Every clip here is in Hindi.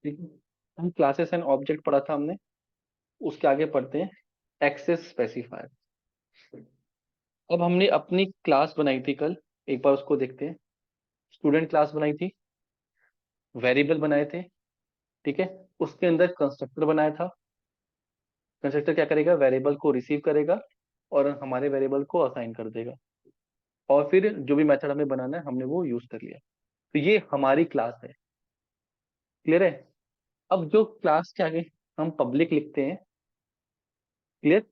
ठीक है, हम क्लासेस एंड ऑब्जेक्ट पढ़ा था हमने, उसके आगे पढ़ते हैं एक्सेस स्पेसिफायर। अब हमने अपनी क्लास बनाई थी कल, एक बार उसको देखते हैं। स्टूडेंट क्लास बनाई थी, वेरिएबल बनाए थे, ठीक है। उसके अंदर कंस्ट्रक्टर बनाया था। कंस्ट्रक्टर क्या करेगा, वेरिएबल को रिसीव करेगा और हमारे वेरिएबल को असाइन कर देगा, और फिर जो भी मेथड हमें बनाना है हमने वो यूज कर लिया। तो ये हमारी क्लास है। क्लियर है। अब जो क्लास के आगे हम पब्लिक लिखते हैं, क्लियर।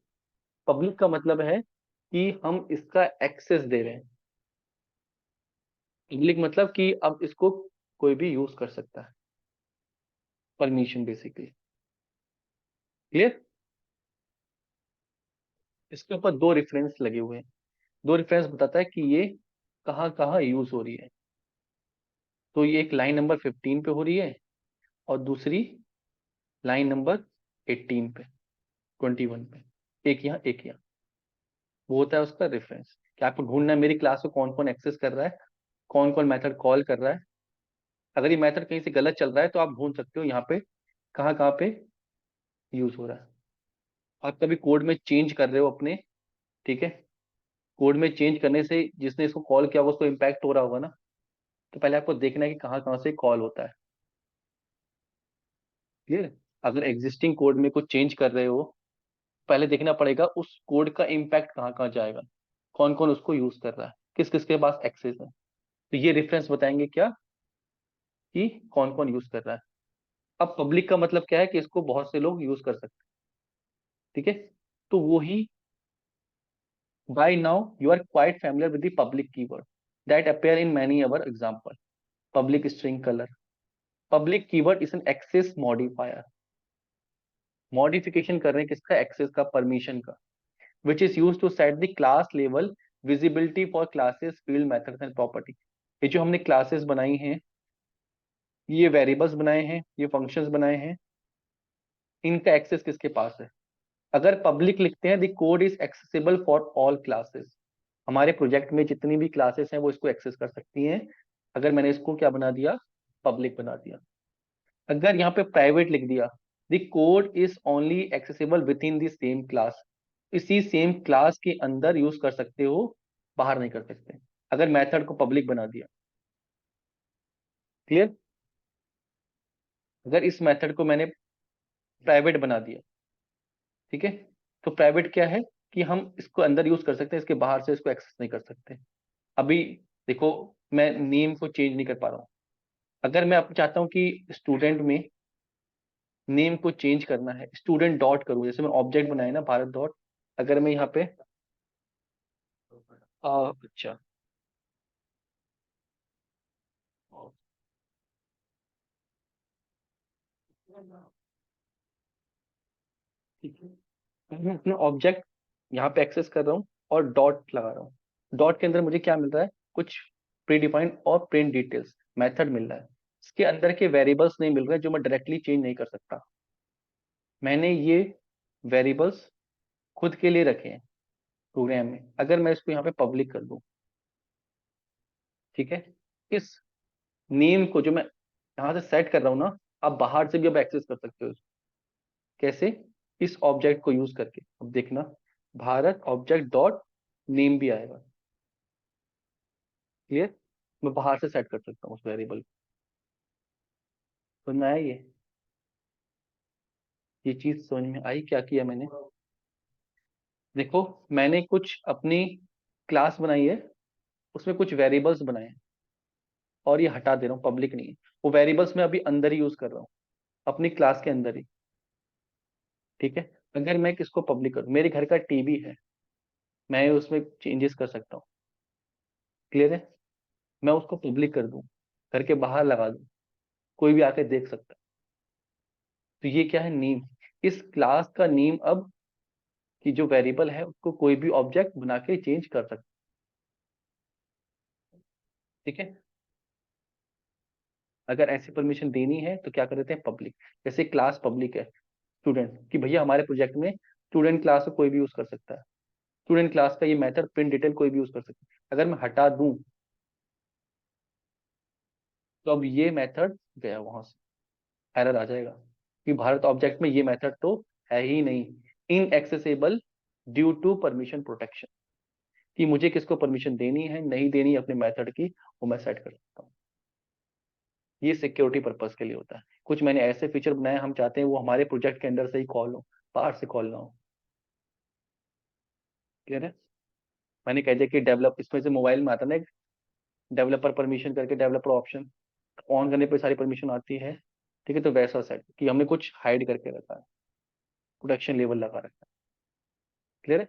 पब्लिक का मतलब है कि हम इसका एक्सेस दे रहे हैं। पब्लिक मतलब कि अब इसको कोई भी यूज कर सकता है, परमिशन बेसिकली। क्लियर। इसके ऊपर दो रेफरेंस लगे हुए हैं। दो रेफरेंस बताता है कि ये कहाँ कहाँ यूज हो रही है। तो ये एक लाइन नंबर 15 पे हो रही है, और दूसरी लाइन नंबर 18 पे, 21 पे। एक यहाँ एक यहाँ, वो होता है उसका रेफरेंस। कि आपको ढूंढना है मेरी क्लास को कौन कौन एक्सेस कर रहा है, कौन कौन मेथड कॉल कर रहा है। अगर ये मेथड कहीं से गलत चल रहा है तो आप ढूंढ सकते हो यहाँ पे कहाँ कहाँ पे यूज हो रहा है। आप कभी कोड में चेंज कर रहे हो अपने, ठीक है, कोड में चेंज करने से जिसने इसको कॉल किया होगा उसको इम्पैक्ट हो रहा होगा ना। तो पहले आपको देखना है कि कहाँ कहाँ से कॉल होता है। क्लियर। अगर एग्जिस्टिंग कोड में कुछ चेंज कर रहे हो, पहले देखना पड़ेगा उस कोड का इम्पैक्ट कहाँ कहाँ जाएगा, कौन कौन उसको यूज कर रहा है, किस किस के पास एक्सेस है। तो ये रेफरेंस बताएंगे क्या, कि कौन कौन यूज कर रहा है। अब पब्लिक का मतलब क्या है कि इसको बहुत से लोग यूज कर सकते हैं, ठीक है। तो वो ही, by now you are quite familiar with the public keyword that appear in many our example. Public string colour. Public keyword is an access modifier. Modification कर रहे हैं किसका, एक्सेस का, परमिशन का। Which is use to set the class level visibility for classes field methods and property. ये जो हमने क्लासेस बनाई हैं, ये वेरिएबल्स बनाए हैं, ये फंक्शंस बनाए हैं, इनका एक्सेस किसके पास है। अगर पब्लिक लिखते हैं the code is accessible for all classes, हमारे प्रोजेक्ट में जितनी भी क्लासेस हैं वो इसको एक्सेस कर सकती हैं। अगर मैंने इसको क्या बना दिया, पब्लिक बना दिया। अगर यहाँ पे प्राइवेट लिख दिया, the code is only accessible within the same class, इसी सेम क्लास के अंदर यूज कर सकते हो, बाहर नहीं कर सकते। अगर मेथड को पब्लिक बना दिया। क्लियर। अगर इस मेथड को मैंने प्राइवेट बना दिया, ठीक है, तो प्राइवेट क्या है कि हम इसको अंदर यूज कर सकते हैं, इसके बाहर से इसको एक्सेस नहीं कर सकते। अभी देखो, मैं नेम को चेंज नहीं कर पा रहा हूँ। अगर मैं अब चाहता हूँ कि स्टूडेंट में नेम को चेंज करना है, स्टूडेंट डॉट करूँ, जैसे मैं ऑब्जेक्ट बनाया ना भारत डॉट। अगर मैं यहाँ पे अच्छा, ठीक है, मैं अपना ऑब्जेक्ट यहाँ पे एक्सेस कर रहा हूँ और डॉट लगा रहा हूँ। डॉट के अंदर मुझे क्या मिल रहा है, कुछ प्री डिफाइंड और प्रिंट डिटेल्स मेथड मिल रहा है। इसके अंदर के वेरिएबल्स नहीं मिल रहे जो मैं डायरेक्टली चेंज नहीं कर सकता। मैंने ये वेरिएबल्स खुद के लिए रखे हैं प्रोग्राम में। अगर मैं इसको यहाँ पे पब्लिक कर दूं, ठीक है, इस नेम को जो मैं यहाँ से सेट कर रहा हूँ ना, आप बाहर से भी अब एक्सेस कर सकते हो। कैसे, इस ऑब्जेक्ट को यूज करके। अब देखना, भारत ऑब्जेक्ट डॉट नेम भी आएगा। क्लियर। मैं बाहर से सेट कर सकता हूँ उस वेरिएबल को। समझ में आया ये चीज समझ में आई क्या किया मैंने। देखो, मैंने कुछ अपनी क्लास बनाई है, उसमें कुछ वेरिएबल्स बनाए हैं, और ये हटा दे रहा हूँ, पब्लिक नहीं है। वो वेरिएबल्स मैं अभी अंदर ही यूज कर रहा हूँ, अपनी क्लास के अंदर ही, ठीक है। अगर मैं किसको पब्लिक करूँ, मेरे घर का टीवी है, मैं उसमें चेंजेस कर सकता हूँ। क्लियर है। मैं उसको पब्लिक कर दूं, घर के बाहर लगा दूं, कोई भी आके देख सकता है। तो ये क्या है, नेम। इस क्लास का नेम अब, की जो वेरिएबल है उसको कोई भी ऑब्जेक्ट बना के चेंज कर सकता है। ठीक है। अगर ऐसी परमिशन देनी है तो क्या कर देते हैं, पब्लिक। जैसे क्लास पब्लिक है, स्टूडेंट, कि भैया हमारे प्रोजेक्ट में स्टूडेंट क्लास को कोई भी यूज कर सकता है। स्टूडेंट क्लास का ये मेथड प्रिंट डिटेल कोई भी यूज कर सकता है। अगर मैं हटा दूं तो अब ये मेथड गया वहां से। एरर आ जाएगा कि भारत ऑब्जेक्ट में ये मेथड तो है ही नहीं, inaccessible due to permission protection, कि मुझे किसको परमिशन देनी है नहीं देनी अपने मेथड की, वो मैं सेट कर सकता हूँ। ये सिक्योरिटी पर्पस के लिए होता है। कुछ मैंने ऐसे फीचर बनाए, हम चाहते हैं वो हमारे प्रोजेक्ट के अंदर से ही कॉल हो, बाहर से कॉल ना हो। क्लियर है? मैंने कह दिया कि डेवलप, इसमें से मोबाइल में आता ना डेवलपर परमिशन करके, डेवलपर ऑप्शन ऑन करने पे सारी परमिशन आती है। ठीक है, तो वैसा सेट कि हमने कुछ हाइड करके रखा है, प्रोटेक्शन लेवल लगा रखा है। क्लियर है?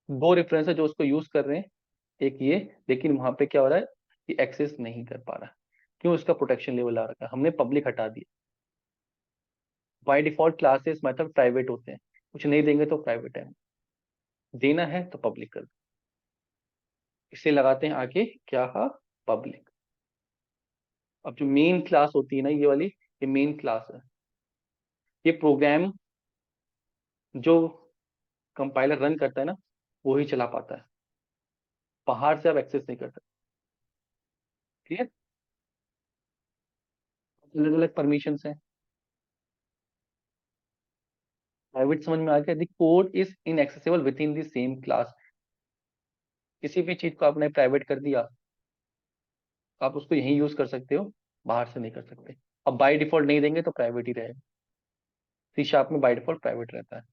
दो रेफरेंस है जो उसको यूज कर रहे हैं, एक ये, लेकिन वहां पे क्या हो रहा है कि एक्सेस नहीं कर पा रहा। क्यों? इसका प्रोटेक्शन लेवल आ रखा है, हमने पब्लिक हटा दिया। बाय डिफॉल्ट क्लासेस मतलब प्राइवेट होते हैं, कुछ नहीं देंगे तो प्राइवेट है, देना है तो पब्लिक कर दो। इसलिए लगाते हैं आगे क्या? पब्लिक। अब जो मेन क्लास होती है ना ये वाली, ये मेन क्लास है। ये प्रोग्राम जो कंपाइलर रन करता है ना, वो ही चला पाता है, बाहर से आप एक्सेस नहीं कर सकते। ठीक है? अलग अलग परमिशन है। प्राइवेट समझ में आ गया? The code is inaccessible with in the same class. किसी भी चीज को आपने प्राइवेट कर दिया, आप उसको यहीं यूज कर सकते हो, बाहर से नहीं कर सकते। अब बाय डिफॉल्ट नहीं देंगे तो प्राइवेट ही रहेगा। सी शार्प में बाय डिफॉल्ट प्राइवेट रहता है।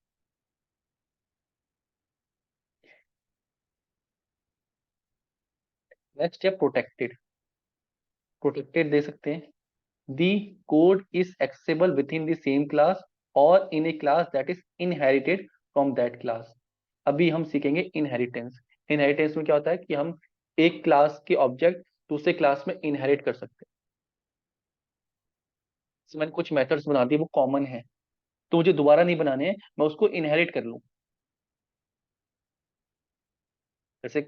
नेक्स्ट है प्रोटेक्टेड। प्रोटेक्टेड दे सकते हैं, the code is accessible within the same class और in a class that is inherited from that class. अभी हम सीखेंगे इनहेरिटेंस। इनहेरिटेंस में क्या होता है कि हम एक क्लास के ऑब्जेक्ट दूसरे क्लास में इनहेरिट कर सकते हैं। जैसे मैंने कुछ मेथड्स बना दिए, वो कॉमन है, तो मुझे दोबारा नहीं बनाने हैं, मैं उसको इनहेरिट कर लूं। जैसे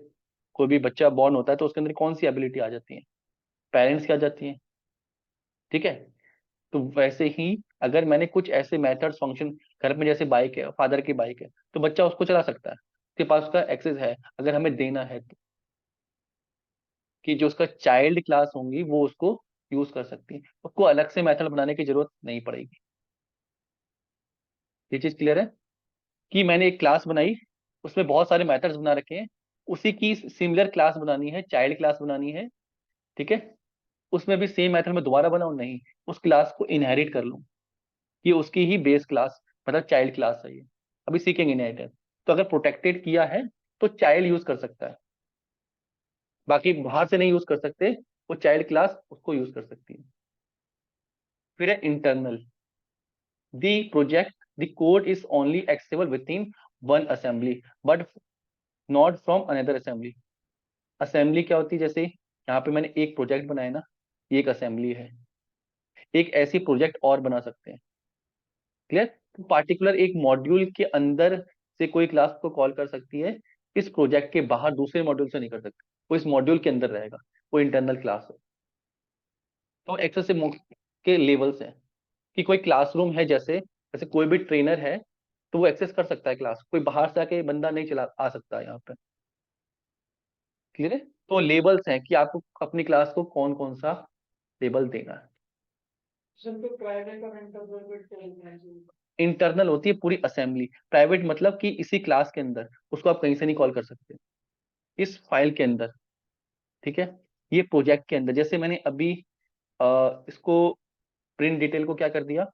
कोई भी बच्चा बॉर्न होता है तो उसके अंदर कौन सी एबिलिटी आ जाती है? पेरेंट्स की आ जाती है। ठीक है? तो वैसे ही अगर मैंने कुछ ऐसे मेथड्स फंक्शन, घर में जैसे बाइक है, फादर की बाइक है, तो बच्चा उसको चला सकता है, उसके पास उसका एक्सेस है, अगर हमें देना है तो, कि जो उसका चाइल्ड क्लास होंगी वो उसको यूज कर सकती है, उसको अलग से मेथड बनाने की जरूरत नहीं पड़ेगी। ये चीज क्लियर है? कि मैंने एक क्लास बनाई, उसमें बहुत सारे मेथड्स बना रखे हैं, उसी की सिमिलर क्लास बनानी है, चाइल्ड क्लास बनानी है। ठीक है? उसमें भी सेम मेथड में दोबारा बनाऊं नहीं, उस क्लास को इनहेरिट कर लूं, ये उसकी ही बेस क्लास मतलब चाइल्ड क्लास है ये। अभी सीखेंगे इनहेरिटेंस। तो अगर प्रोटेक्टेड किया है तो चाइल्ड यूज कर सकता है, बाकी बाहर से नहीं यूज कर सकते, वो चाइल्ड क्लास उसको यूज कर सकती है। फिर है internal. The project the code is only accessible with in one assembly but not from another assembly. Assembly क्या होती है? जैसे यहाँ पे मैंने एक प्रोजेक्ट बनाया ना, ये एक असेंबली है। एक ऐसी प्रोजेक्ट और बना सकते हैं। क्लियर? तो पार्टिकुलर एक मॉड्यूल के अंदर से कोई क्लास को कॉल कर सकती है, इस प्रोजेक्ट के बाहर दूसरे मॉड्यूल से नहीं कर सकती, वो इस मॉड्यूल के अंदर रहेगा, वो इंटरनल क्लास है। तो एक्सेसिव के लेवल्स हैं कि कोई क्लासरूम है, जैसे जैसे कोई भी ट्रेनर है तो वो एक्सेस कर सकता है क्लास, कोई बाहर से आके बंदा नहीं चला आ सकता है यहाँ पे। क्लियर है? तो लेबल्स हैं कि आपको अपनी क्लास को कौन कौन सा लेबल देना है। इंटरनल होती है पूरी असेंबली, प्राइवेट मतलब कि इसी क्लास के अंदर, उसको आप कहीं से नहीं कॉल कर सकते, इस फाइल के अंदर। ठीक है? ये प्रोजेक्ट के अंदर, जैसे मैंने अभी इसको प्रिंट डिटेल को क्या कर दिया?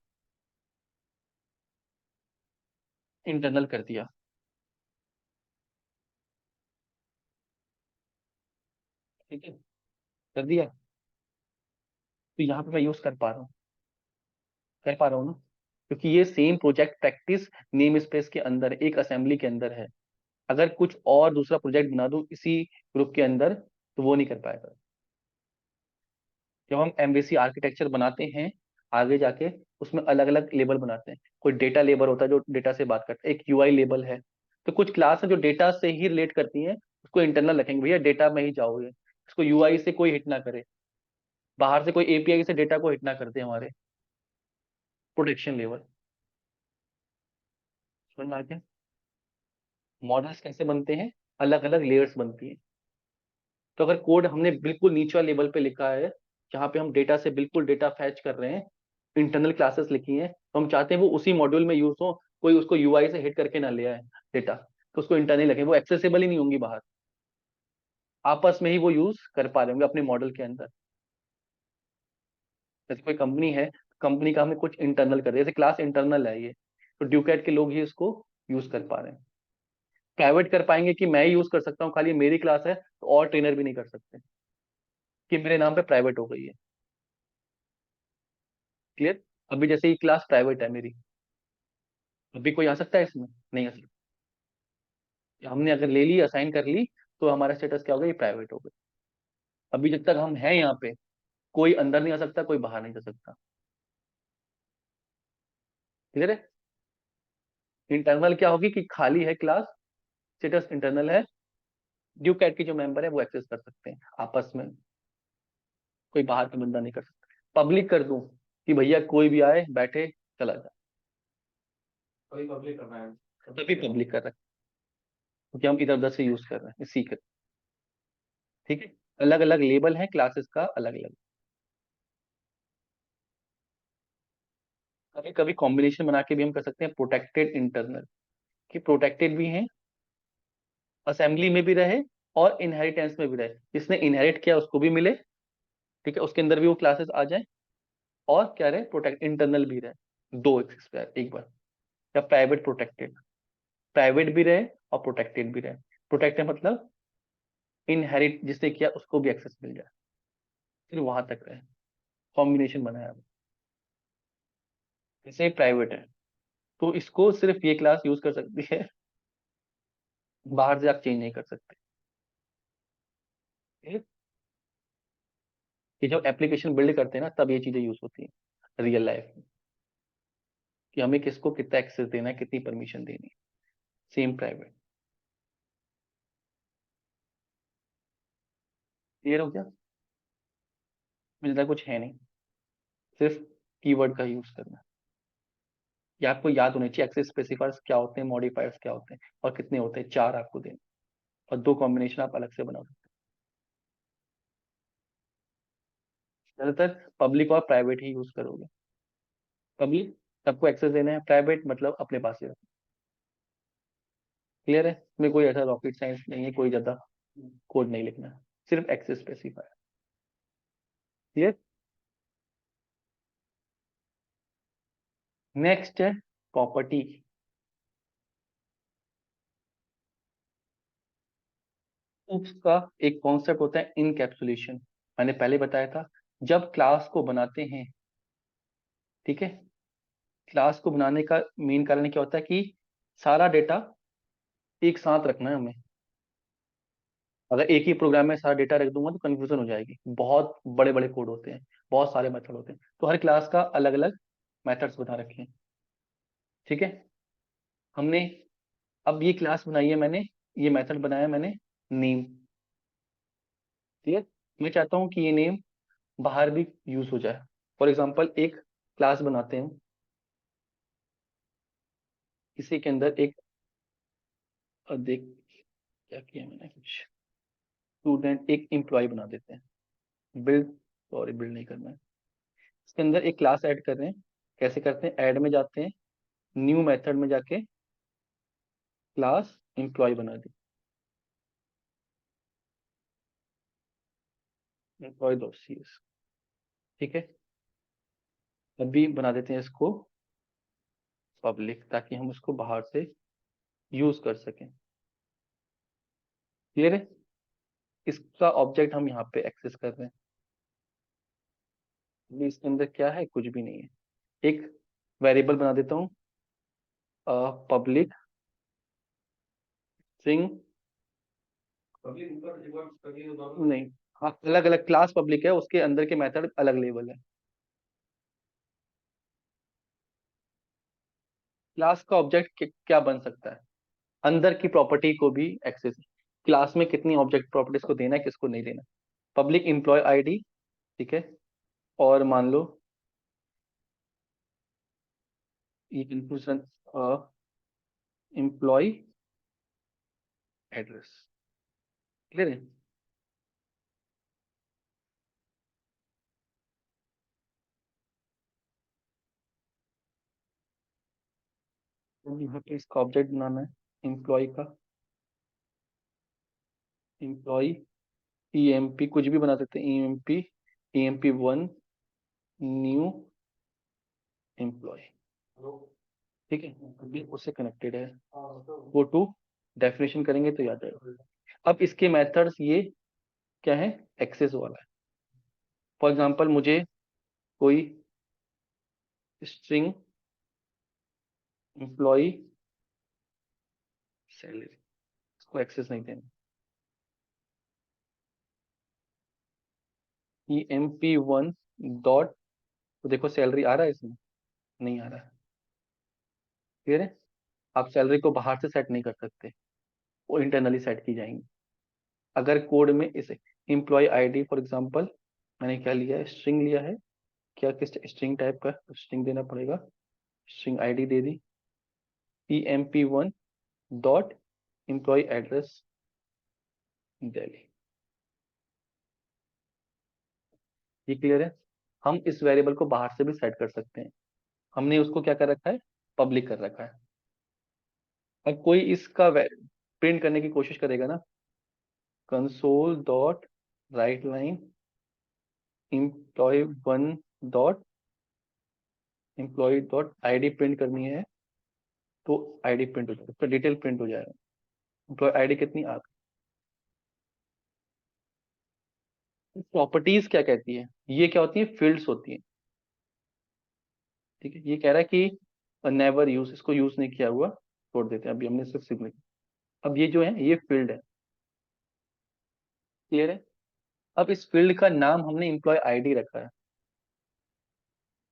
इंटरनल कर दिया। ठीक है? कर दिया। तो यहाँ पे मैं यूज कर पा रहा हूँ, कर पा रहा हूँ ना, क्योंकि ये same project practice name space के अंदर एक असेंबली के अंदर है। अगर कुछ और दूसरा प्रोजेक्ट बना दूं इसी ग्रुप के अंदर तो वो नहीं कर पाएगा। जब हम एमवीसी आर्किटेक्चर बनाते हैं आगे जाके, उसमें अलग अलग लेबल बनाते हैं। कोई डेटा लेबल होता है जो डेटा से बात करता है, एक यूआई लेबल है। तो कुछ क्लास है जो डेटा से ही रिलेट करती हैं, उसको इंटरनल रखेंगे, भैया डेटा में ही जाओगे, इसको यूआई से कोई हिट ना करे, बाहर से कोई एपीआई से डेटा को हिट ना करते हमारे। प्रोटेक्शन लेवल समझ में आ गया? मॉडल्स कैसे बनते हैं? अलग अलग लेयर्स बनती हैं। तो अगर कोड हमने बिल्कुल नीचे लेवल पे लिखा है जहाँ पे हम डेटा से बिल्कुल डेटा फैच कर रहे हैं, इंटरनल क्लासेस लिखी हैं, तो हम चाहते हैं वो उसी मॉड्यूल में यूज हो, कोई उसको यूआई से हिट करके ना ले आए डेटा, तो उसको इंटरनल रखें, वो एक्सेसिबल ही नहीं होंगी बाहर, आपस में ही वो यूज कर पा रहे होंगे अपने मॉडल के अंदर। जैसे कोई कंपनी है, कंपनी का हमें कुछ इंटरनल कर, जैसे क्लास इंटरनल है ये, तो ड्यूकैट के लोग ही इसको यूज कर पा रहे हैं। प्राइवेट कर पाएंगे कि मैं यूज कर सकता हूँ खाली मेरी क्लास है, तो और ट्रेनर भी नहीं कर सकते, कि मेरे नाम पे प्राइवेट हो गई है। क्लियर? अभी जैसे ये क्लास प्राइवेट है मेरी, अभी कोई आ सकता है इसमें? नहीं आ सकता। हमने अगर ले ली, असाइन कर ली, तो हमारा स्टेटस क्या होगा, ये प्राइवेट हो गई। अभी जब तक हम हैं यहाँ पे, कोई अंदर नहीं आ सकता, कोई बाहर नहीं जा सकता। क्लियर है? इंटरनल क्या होगी कि खाली है क्लास, स्टेटस इंटरनल है, ड्यू कैट की जो मेंबर है वो एक्सेस कर सकते हैं आपस में, कोई बाहर का बंदा नहीं कर सकता। पब्लिक कर दूं कि भैया कोई भी आए बैठे चला जाए, कोई पब्लिक करना है। तभी पब्लिक कर रहे हैं, क्योंकि हम इधर उधर से यूज कर रहे हैं सीक्रेट। ठीक है, अलग अलग लेबल है क्लासेस का, अलग अलग। कभी कभी कॉम्बिनेशन बना के भी हम कर सकते हैं, प्रोटेक्टेड इंटरनल, कि प्रोटेक्टेड भी है, असेंबली में भी रहे और इनहेरिटेंस में भी रहे, जिसने इनहेरिट किया उसको भी मिले, ठीक है, उसके अंदर भी वो क्लासेस आ जाए, और क्या रहे, प्रोटेक्ट इंटरनल भी रहे, दो एक बार। या प्राइवेट प्रोटेक्टेड, प्राइवेट भी रहे और प्रोटेक्टेड भी रहे। प्रोटेक्टेड मतलब इनहेरिट जिसने किया उसको भी एक्सेस मिल जाए, फिर वहां तक रहे, कॉम्बिनेशन बनाया। जैसे प्राइवेट है, तो इसको सिर्फ ये क्लास यूज कर सकती है, बाहर से आप चेंज नहीं कर सकते। ठीक? ये जब एप्लीकेशन बिल्ड करते हैं ना, तब ये चीजें यूज होती हैं रियल लाइफ में, कि हमें किसको कितना एक्सेस देना है, कितनी परमिशन देनी है। Same private. क्लियर हो गया? मुझे लगता है कुछ है नहीं, सिर्फ कीवर्ड का यूज करना है। ये आपको याद होने चाहिए, एक्सेस स्पेसिफायर्स क्या होते हैं, मॉडिफायर्स क्या होते हैं, और कितने होते हैं, चार आपको देने, और दो कॉम्बिनेशन आप अलग से बना सकते हैं। ज्यादातर पब्लिक और प्राइवेट ही यूज करोगे। पब्लिक सबको एक्सेस देना है, प्राइवेट मतलब अपने पास ही रखना। क्लियर है? इसमें कोई ऐसा रॉकेट साइंस नहीं है, कोई ज्यादा कोड नहीं लिखना है, सिर्फ एक्सेस स्पेसिफायर। क्लियर? नेक्स्ट है प्रॉपर्टी। उसका एक कॉन्सेप्ट होता है इनकैप्सुलेशन, मैंने पहले बताया था। जब क्लास को बनाते हैं, ठीक है, क्लास को बनाने का मेन कारण क्या होता है कि सारा डेटा एक साथ रखना है हमें। अगर एक ही प्रोग्राम में सारा डेटा रख दूंगा तो कंफ्यूजन हो जाएगी, बहुत बड़े बड़े कोड होते हैं, बहुत सारे मेथड होते हैं, तो हर क्लास का अलग अलग मेथड्स बना रखे हैं। ठीक है, हमने अब ये क्लास बनाई है मैंने, ये मेथड बनाया मैंने, नेम। ठीक है, मैं चाहता हूँ कि ये नेम बाहर भी यूज हो जाए। फॉर एग्जाम्पल एक क्लास बनाते हैं, इसी के अंदर एक देख क्या किया मैंने, कुछ स्टूडेंट एक एम्प्लॉय बना देते हैं, बिल्ड, सॉरी बिल्ड नहीं करना है, इसके अंदर एक क्लास ऐड कर रहे हैं। कैसे करते हैं, ऐड में जाते हैं, न्यू मेथड में जाके क्लास एम्प्लॉय बना दी, एम्प्लॉय डॉट सी एस। ठीक है, अभी बना देते हैं इसको पब्लिक, ताकि हम उसको बाहर से यूज कर सकें। क्लियर है? इसका ऑब्जेक्ट हम यहाँ पे एक्सेस कर रहे हैं, अभी इसके अंदर क्या है, कुछ भी नहीं है। एक वेरिएबल बना देता हूँ, पब्लिक स्ट्रिंग, पब्लिक ऊपर एक बार पब्लिक नहीं, हाँ अलग अलग क्लास पब्लिक है, उसके अंदर के मेथड अलग लेवल है। क्लास का ऑब्जेक्ट क्या बन सकता है, अंदर की प्रॉपर्टी को भी एक्सेस, क्लास में कितनी ऑब्जेक्ट प्रॉपर्टीज को देना है, किसको नहीं देना। पब्लिक एम्प्लॉय आईडी, ठीक है, और मान लो ये कंफ्यूजन, एम्प्लॉय एड्रेस। क्लियर है? यहाँ पे इसका ऑब्जेक्ट बनाना है एम्प्लॉय का, एम्प्लॉय ईएमपी कुछ भी बना सकते हैं, ईएमपी 1 न्यू एम्प्लॉय, ठीक है, अभी उससे कनेक्टेड है, वो टू डेफिनेशन करेंगे तो याद आएगा। अब इसके मेथड्स ये क्या है, एक्सेस वाला है। फॉर एग्जांपल मुझे कोई स्ट्रिंग एम्प्लॉय सैलरी, इसको एक्सेस नहीं देना, ईएमपी 1 डॉट, तो देखो सैलरी आ रहा है इसमें, नहीं आ रहा है, क्लियर है। आप सैलरी को बाहर से सेट नहीं कर सकते, वो इंटरनली सेट की जाएंगी। अगर कोड में इसे एम्प्लॉय आईडी फॉर एग्जांपल मैंने क्या लिया है, स्ट्रिंग लिया है, क्या किस स्ट्रिंग टाइप का स्ट्रिंग देना पड़ेगा, स्ट्रिंग आईडी दे दी, EMP 1 dot employee address Delhi, ये क्लियर है। हम इस वेरिएबल को बाहर से भी सेट कर सकते हैं, हमने उसको क्या कर रखा है, पब्लिक कर रखा है। अब कोई इसका प्रिंट करने की कोशिश करेगा ना, console dot write line employ 1 dot employ dot ID print करनी है, तो आईडी प्रिंट हो जाएगा, उसका डिटेल प्रिंट हो जाएगा, एम्प्लॉय आईडी कितनी आ गई। प्रॉपर्टीज क्या कहती है, ये क्या होती है, फील्ड्स होती है, ठीक है। ये कह रहा है कि नेवर यूज, इसको यूज नहीं किया हुआ छोड़ देते हैं, अभी हमने सिर्फ सिग्नेचर, अब ये जो है ये फील्ड है, क्लियर है। अब इस फील्ड का नाम हमने एम्प्लॉय आईडी रखा है,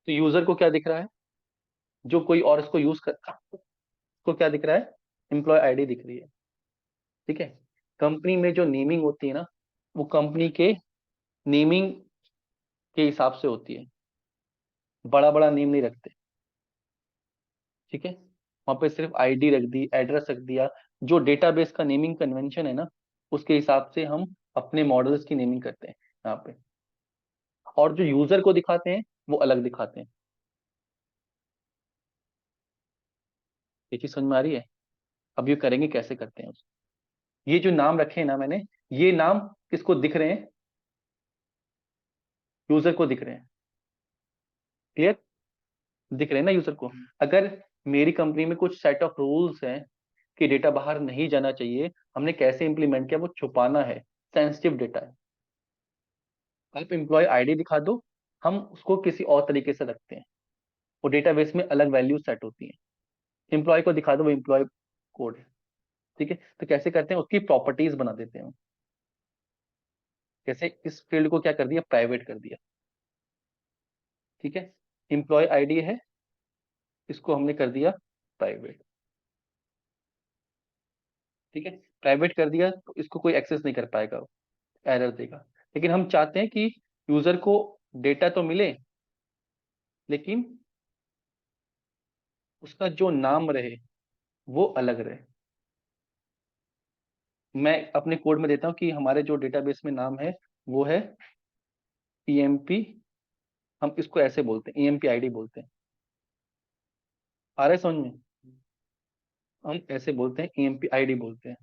तो यूजर को क्या दिख रहा है, जो कोई और इसको यूज कर, उसको क्या दिख रहा है, एम्प्लॉय आईडी दिख रही है, ठीक है। कंपनी में जो नेमिंग होती है ना, वो कंपनी के नेमिंग के हिसाब से होती है, बड़ा बड़ा नेम नहीं रखते, ठीक है। वहां पे सिर्फ आईडी रख दी, एड्रेस रख दिया, जो डेटाबेस का नेमिंग कन्वेंशन है ना, उसके हिसाब से हम अपने मॉडल्स की नेमिंग करते हैं यहाँ पे, और जो यूजर को दिखाते हैं वो अलग दिखाते हैं। ये चीज समझ में आ रही है। अब ये करेंगे, कैसे करते हैं उसको, ये जो नाम रखे हैं ना मैंने, ये नाम किसको दिख रहे हैं, यूजर को दिख रहे हैं, क्लियर, दिख रहे हैं ना यूजर को। अगर मेरी कंपनी में कुछ सेट ऑफ रूल्स हैं कि डेटा बाहर नहीं जाना चाहिए, हमने कैसे इंप्लीमेंट किया, वो छुपाना है, सेंसिटिव डेटा है, आप एम्प्लॉय आईडी दिखा दो, हम उसको किसी और तरीके से रखते हैं, वो डेटाबेस में अलग वैल्यू सेट होती है, एम्प्लॉय को दिखा दो, वो एम्प्लॉय कोड है, ठीक है। तो कैसे करते हैं, उसकी प्रॉपर्टीज बना देते हैं, कैसे, इस फील्ड को क्या कर दिया, प्राइवेट कर दिया, ठीक है। एम्प्लॉय आईडी है, इसको हमने कर दिया प्राइवेट, ठीक है। प्राइवेट कर दिया तो इसको कोई एक्सेस नहीं कर पाएगा, एरर देगा। लेकिन हम चाहते हैं कि यूजर को डेटा तो मिले, लेकिन उसका जो नाम रहे वो अलग रहे। मैं अपने कोड में देता हूँ कि हमारे जो डेटाबेस में नाम है वो है ईएमपी, हम इसको ऐसे बोलते हैं, ईएमपी आईडी बोलते हैं, आ रहा है समझ में, हम ऐसे बोलते हैं, ईएमपी आईडी बोलते हैं।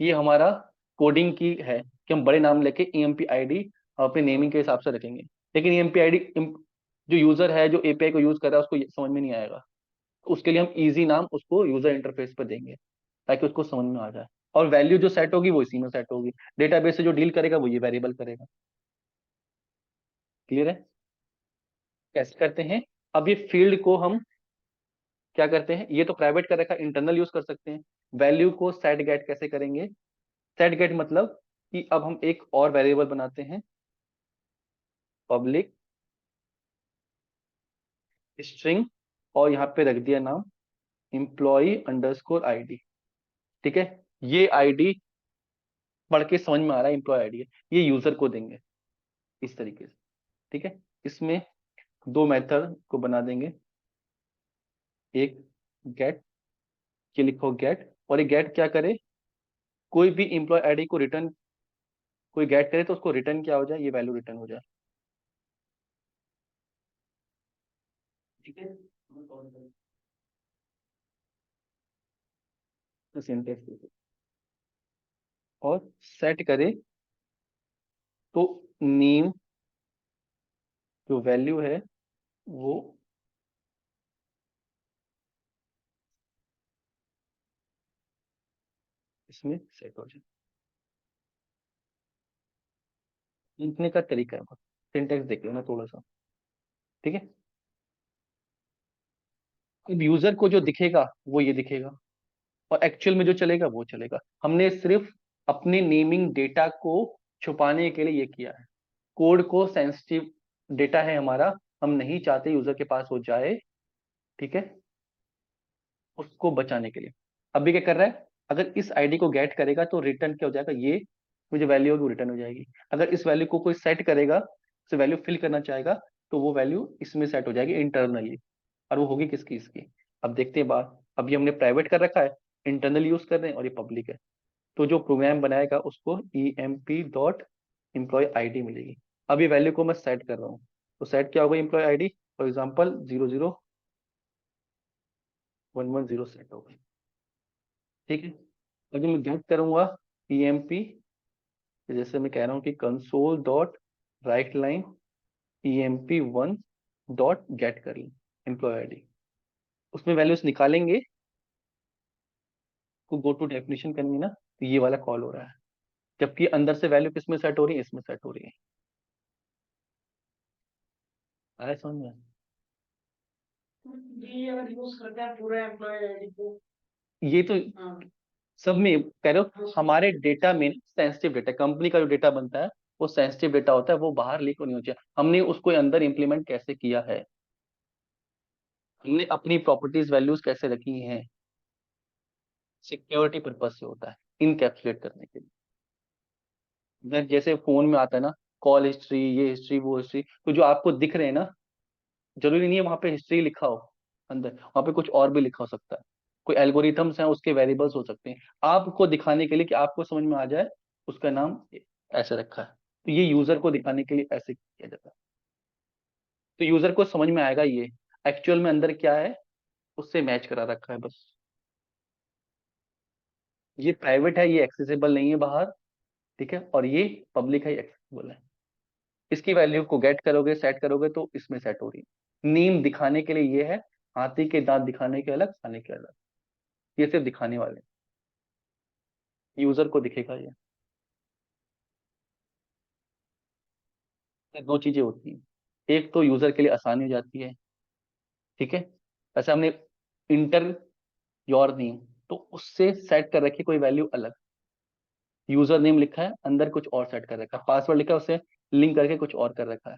ये हमारा कोडिंग की है कि हम बड़े नाम लेके ईएमपी आईडी अपने नेमिंग के हिसाब से रखेंगे, लेकिन ईएमपी आईडी जो यूजर है, जो एपीआई को यूज कर रहा है, उसको समझ में नहीं आएगा, तो उसके लिए हम इजी नाम उसको यूजर इंटरफेस पर देंगे, ताकि उसको समझ में आ जाए, और वैल्यू जो सेट होगी वो इसी में सेट होगी, डेटाबेस से जो डील करेगा वो ये वेरिएबल करेगा, क्लियर है। कैसे करते हैं, अब ये फील्ड को हम क्या करते हैं, ये तो प्राइवेट कर रखा है, इंटरनल यूज कर सकते हैं। वैल्यू को सेट गेट कैसे करेंगे, सेट गेट मतलब कि अब हम एक और वेरिएबल बनाते हैं, पब्लिक स्ट्रिंग, और यहाँ पे रख दिया नाम employee_id, ठीक है। ये आईडी पढ़ के समझ में आ रहा है, एम्प्लॉय आईडी है, ये यूजर को देंगे इस तरीके से, ठीक है। इसमें दो मेथड को बना देंगे, एक गेट, के लिखो गेट, और ये गेट क्या करे, कोई भी एम्प्लॉय आईडी को रिटर्न, कोई गेट करे तो उसको रिटर्न क्या हो जाए, ये वैल्यू रिटर्न हो जाए, ठीक है। सिंटेक्स और सेट करे तो नेम जो वैल्यू है वो इसमें सेट हो जाए। लिखने का तरीका है बस, सिंटेक्स देख लेना थोड़ा सा, ठीक है। अब यूजर को जो दिखेगा वो ये दिखेगा, और एक्चुअल में जो चलेगा वो चलेगा। हमने सिर्फ अपने नेमिंग डेटा को छुपाने के लिए ये किया है। कोड को सेंसिटिव डेटा है हमारा, हम नहीं चाहते यूजर के पास वो जाए, ठीक है, उसको बचाने के लिए। अभी क्या कर रहा है, अगर इस आईडी को गेट करेगा तो रिटर्न क्या हो जाएगा, ये मुझे वैल्यू होगी वो रिटर्न हो जाएगी। अगर इस वैल्यू को कोई सेट करेगा, उसे वैल्यू फिल करना चाहेगा, तो वो वैल्यू इसमें सेट हो जाएगी इंटरनली, और वो होगी किसकी, इसकी। अब देखते हैं बात, अभी हमने प्राइवेट कर रखा है, इंटरनल यूज कर रहे हैं, और ये पब्लिक है। तो जो प्रोग्राम बनाएगा उसको emp.employee id मिलेगी। अब ये वैल्यू को मैं सेट कर रहा हूँ, तो सेट क्या होगा, employ ID for example 00110 set होगा, ठीक है। अगर मैं गेट करूंगा emp, जैसे मैं कह रहा हूँ कि console dot write line emp1 dot gate कर ली एम्प्लॉय आईडी, उसमें वैल्यूज निकालेंगे, को गो टू डेफिनेशन करेंगे ना, तो ये वाला कॉल हो रहा है। जबकि अंदर से वैल्यू किस में सेट हो रही है, इसमें सेट हो रही है। आया समझ में? ये अगर यूज करते हैं पूरा एम्प्लॉय आईडी को। ये तो हाँ। सब में कह रहे हो, हमारे डेटा में सेंसिटिव डेटा, कंपनी का जो डेटा बनता है वो सेंसिटिव डेटा होता है, वो बाहर लीक नहीं हो चाहिए। हमने उसको अंदर इंप्लीमेंट कैसे किया है, हमने अपनी प्रॉपर्टीज वैल्यूज कैसे रखी हैं, सिक्योरिटी पर्पज से होता है, इनकैप्सुलेट करने के लिए। जैसे फोन में आता है ना, कॉल हिस्ट्री, ये हिस्ट्री वो हिस्ट्री, तो जो आपको दिख रहे हैं ना, जरूरी नहीं है वहां पे हिस्ट्री लिखा हो, अंदर वहां पे कुछ और भी लिखा हो सकता है। कोई एल्गोरिथम्स हैं, उसके वेरिएबल्स हो सकते हैं, आपको दिखाने के लिए कि आपको समझ में आ जाए, उसका नाम ऐसे रखा है। तो ये यूजर को दिखाने के लिए ऐसे किया जाता है, तो यूजर को समझ में आएगा ये एक्चुअल में अंदर क्या है, उससे मैच करा रखा है बस। ये प्राइवेट है, ये एक्सेसिबल नहीं है बाहर, ठीक है, और ये पब्लिक है, ये एक्सेसिबल है। इसकी वैल्यू को गेट करोगे, सेट करोगे, तो इसमें सेट हो रही है। नीम दिखाने के लिए ये है, हाथी के दांत दिखाने के अलग, खाने के अलग, ये सिर्फ दिखाने वाले, यूजर को दिखेगा ये। दो चीजें होती हैं, एक तो यूजर के लिए आसानी हो जाती है, ठीक है। ऐसे हमने इंटर योर नेम, तो उससे सेट कर रखी कोई वैल्यू अलग, यूजर नेम लिखा है, अंदर कुछ और सेट कर रखा है, पासवर्ड लिखा है, उसे लिंक करके कुछ और कर रखा है।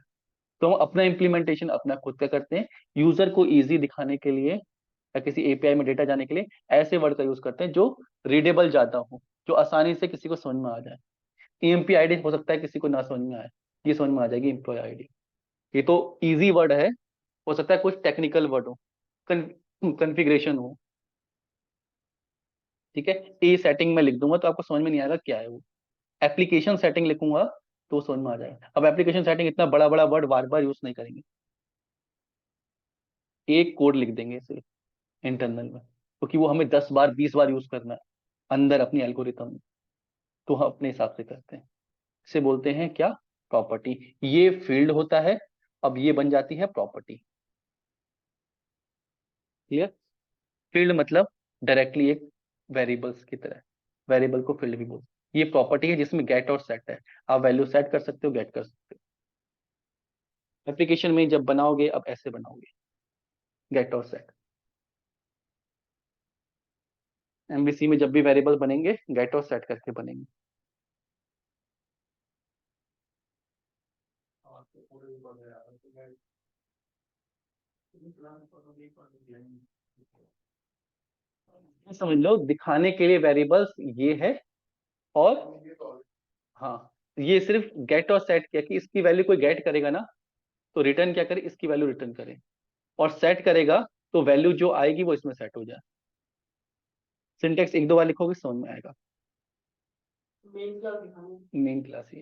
तो हम अपना इंप्लीमेंटेशन अपना खुद का करते हैं, यूजर को इजी दिखाने के लिए या किसी एपीआई में डेटा जाने के लिए ऐसे वर्ड का यूज करते हैं जो रीडेबल ज्यादा हो, जो आसानी से किसी को समझ में आ जाए। ईएमपी आईडी हो सकता है किसी को ना समझ में आए, ये समझ में आ जाएगी एम्प्लॉय आईडी। ये तो इजी वर्ड है, हो सकता है कुछ टेक्निकल वर्ड हो, कन्फिग्रेशन हो, ठीक है। ए सेटिंग में लिख दूंगा तो आपको समझ में नहीं आएगा क्या है वो, एप्लीकेशन सेटिंग लिखूंगा तो समझ में आ जाएगा। अब एप्लीकेशन सेटिंग इतना बड़ा बड़ा वर्ड बार बार यूज नहीं करेंगे, एक कोड लिख देंगे सिर्फ इंटरनल में, क्योंकि वो हमें 10 बार 20 बार यूज करना है अंदर अपनी एल्गोरिथम में, तो हम अपने हिसाब से करते हैं। इसे बोलते हैं क्या, प्रॉपर्टी। ये फील्ड होता है, अब ये बन जाती है प्रॉपर्टी। क्लियर? फील्ड मतलब डायरेक्टली एक वेरिएबल्स की तरह, वेरिएबल को फील्ड भी बोलते हैं। ये प्रॉपर्टी है जिसमें गेट और सेट है, आप वैल्यू सेट कर सकते हो, गेट कर सकते हो। एप्लीकेशन में जब बनाओगे अब ऐसे बनाओगे, गेट और सेट। एमवीसी में जब भी वेरिएबल बनेंगे गेट और सेट करके बनेंगे। और तो पूरे ऊपर गया तो मैं प्लान पर नहीं कर समझ लो दिखाने के लिए वेरिएबल्स ये है, और दिया। हाँ, ये सिर्फ गेट और सेट किया कि इसकी वैल्यू कोई गेट करेगा ना, तो रिटर्न क्या करे, इसकी वैल्यू रिटर्न करे, और सेट करेगा तो वैल्यू जो आएगी वो इसमें सेट हो जाए। सिंटेक्स एक दो बार लिखोगे समझ में आएगा। मेन क्या दिखाऊं। मेन क्लास ये,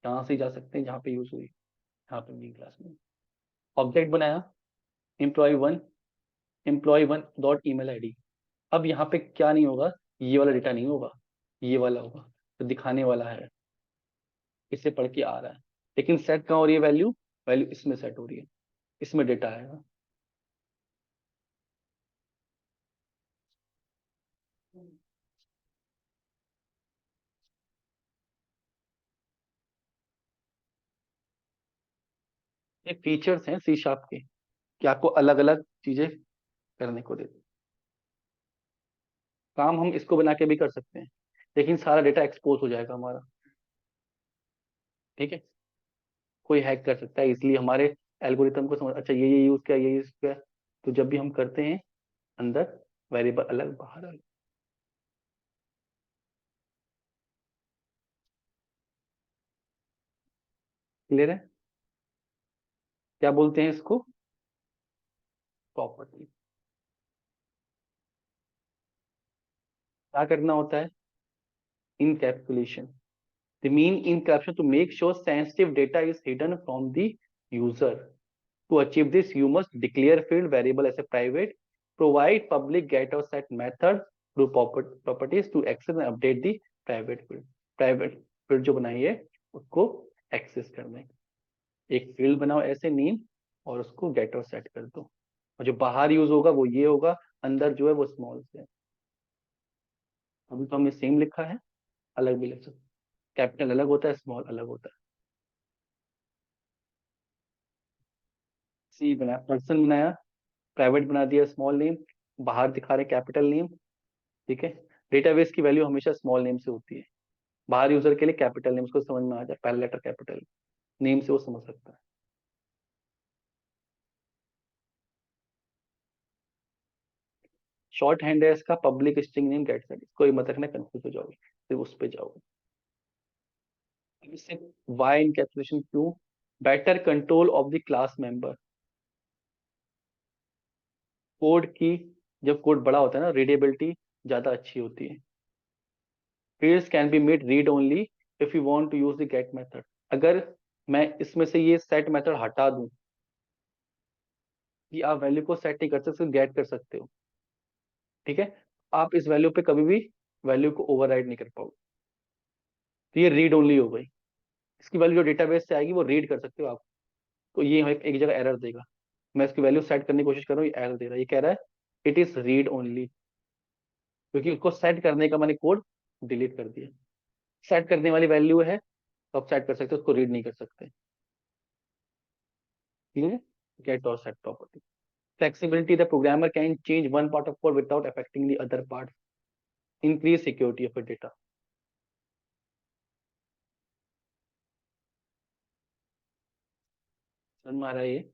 यहाँ से जा सकते हैं जहाँ पे यूज हुई, यहाँ पे मेन क्लास में ऑब्जेक्ट बनाया employ one dot email ID. अब यहाँ पे क्या नहीं होगा, ये वाला डेटा नहीं होगा, ये वाला होगा, तो दिखाने वाला है, इससे पढ़ के आ रहा है। लेकिन सेट कहाँ हो रही है वैल्यू, वैल्यू इसमें सेट हो रही है, इसमें डेटा आएगा। ये फीचर्स हैं सी शार्प के, कि आपको अलग अलग चीजें करने को देते हैं। काम हम इसको बना के भी कर सकते हैं, लेकिन सारा डेटा एक्सपोज हो जाएगा हमारा। ठीक है, कोई हैक कर सकता है, इसलिए हमारे एल्गोरिथम को समझ, अच्छा ये यूज किया, ये यूज किया। तो जब भी हम करते हैं, अंदर वेरिएबल अलग, बाहर अलग। क्लियर है? क्या बोलते हैं इसको? प्रॉपर्टी। क्या करना होता है? Encapsulation. The mean encapsulation to make sure sensitive data is hidden from the user. To achieve this, you must declare field variable as a private, provide public get or set method through properties to access and update the private field. Private field जो बनाई है उसको एक्सेस करने, एक फील्ड बनाओ ऐसे नेम, और उसको गेट और सेट कर दो। और जो बाहर यूज होगा वो ये होगा, अंदर जो है वो स्मॉल से है। अभी तो हमने सेम लिखा है, अलग भी लिख सकते, कैपिटल अलग होता है, स्मॉल अलग होता है। सी बनाया, पर्सन बनाया, प्राइवेट बना दिया स्मॉल नेम, बाहर दिखा रहे कैपिटल नेम। ठीक है, डेटाबेस की वैल्यू हमेशा स्मॉल नेम से होती है, बाहर यूजर के लिए कैपिटल नेम, उसको समझ में आ जाए पहला लेटर कैपिटल नेम से वो समझ सकता है। शॉर्ट हैंड है इसका, public string name get set, इसको मत रखना, कंफ्यूज हो जाओगे, फिर उस पे जाओगे। इससे वाई इनकैप्सुलेशन क्यों? Better control of the class member. Code की, जब कोड बड़ा होता है ना, रीडेबिलिटी ज्यादा अच्छी होती है। fields can be made read only if you want to use the get method. अगर मैं इसमें से ये सेट मेथड हटा दूं, कि आप वैल्यू को सेट नहीं कर सकते, गेट कर सकते हो। ठीक है, आप इस वैल्यू पे कभी भी वैल्यू को ओवरराइड नहीं कर पाओगे, तो ये रीड ओनली हो गई। इसकी वैल्यू जो डेटाबेस से आएगी वो रीड कर सकते हो आप। तो ये एक जगह एरर देगा, मैं इसकी वैल्यू सेट करने की कोशिश कर रहा हूँ, ये एरर दे रहा है, ये कह रहा है इट इज रीड ओनली, क्योंकि उसको सेट करने का मैंने कोड डिलीट कर दिया। सेट करने वाली वैल्यू है, तो आप सेट कर सकते हो, उसको रीड नहीं कर सकते। ठीक है, गेट और set property. Flexibility, the programmer can change one part of code without affecting the other part, increase security of data. समझ में आ रहा है ये?